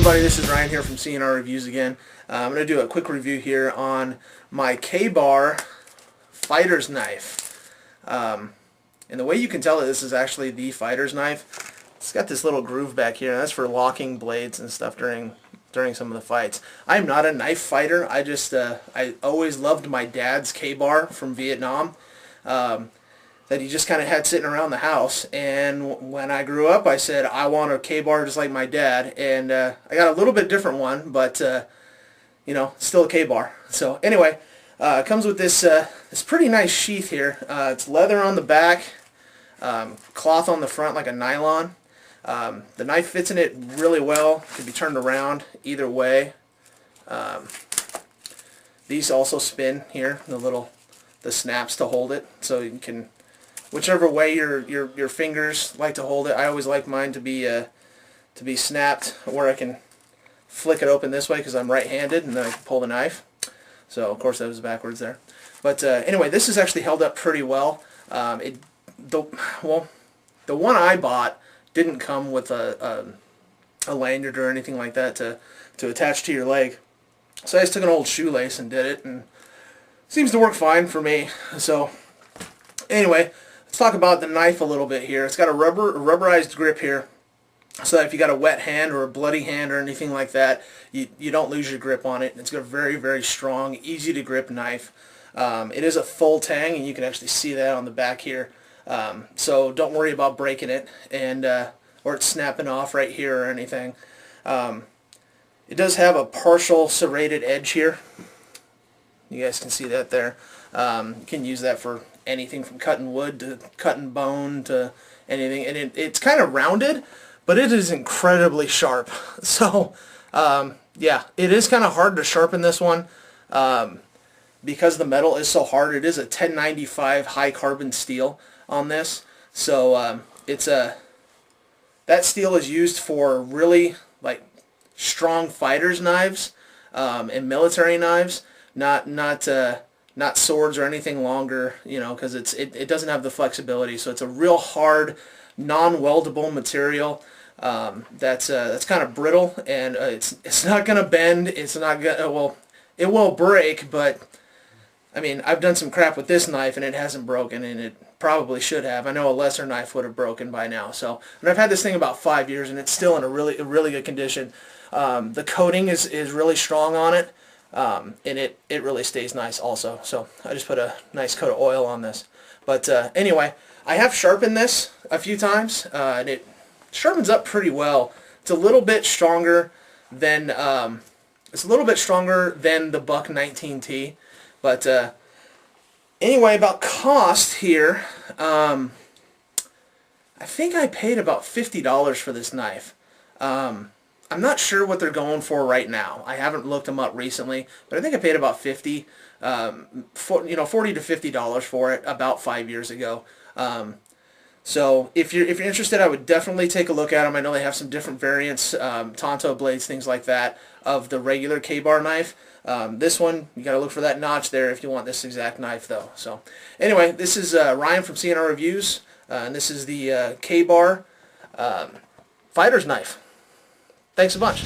everybody, this is Ryan here from CandRreviews again. I'm going to do a quick review here on my KABAR fighter's knife. And the way you can tell that this is actually the fighter's knife, it's got this little groove back here, and that's for locking blades and stuff during some of the fights. I'm not a knife fighter. I always loved my dad's KABAR from Vietnam. That he just kind of had sitting around the house, and when I grew up I said I want a KABAR just like my dad, and I got a little bit different one, but you know, still a KABAR. So anyway, it comes with this this pretty nice sheath here. It's leather on the back, cloth on the front like a nylon. The knife fits in it really well. It can be turned around either way. These also spin here, the snaps to hold it, so you can, whichever way your fingers like to hold it. I always like mine to be snapped, where I can flick it open this way because I'm right-handed, and then I can pull the knife. So of course that was backwards there. But anyway, this is actually held up pretty well. The one I bought didn't come with a lanyard or anything like that to attach to your leg. So I just took an old shoelace and did it, and it seems to work fine for me. So anyway, let's talk about the knife a little bit here. It's got a rubberized grip here, so that if you got a wet hand or a bloody hand or anything like that, you don't lose your grip on it. It's got a very, very strong, easy to grip knife. It is a full tang, and you can actually see that on the back here. So don't worry about breaking it or it's snapping off right here or anything. It does have a partial serrated edge here. You guys can see that there. You can use that for anything from cutting wood to cutting bone to anything, and it's kind of rounded, but it is incredibly sharp. So yeah, it is kind of hard to sharpen this one because the metal is so hard. It is a 1095 high carbon steel on this, so that steel is used for really like strong fighters knives and military knives, not swords or anything longer, you know, because it doesn't have the flexibility. So it's a real hard, non-weldable material that's kind of brittle, and it's not gonna bend. It's not gonna, well, it will break, but I mean, I've done some crap with this knife and it hasn't broken, and it probably should have. I know a lesser knife would have broken by now. So, and I've had this thing about 5 years, and it's still in a really good condition. The coating is really strong on it. And it really stays nice also. So I just put a nice coat of oil on this. But anyway, I have sharpened this a few times, and it sharpens up pretty well. It's a little bit stronger than the Buck 19T. But anyway, about cost here, I think I paid about $50 for this knife. I'm not sure what they're going for right now. I haven't looked them up recently, but I think I paid about $40 to $50 for it about 5 years ago. So if you're interested, I would definitely take a look at them. I know they have some different variants, Tonto blades, things like that, of the regular KABAR knife. This one, you got to look for that notch there if you want this exact knife, though. So anyway, this is Ryan from CandRreviews, and this is the KABAR fighter's knife. Thanks a bunch.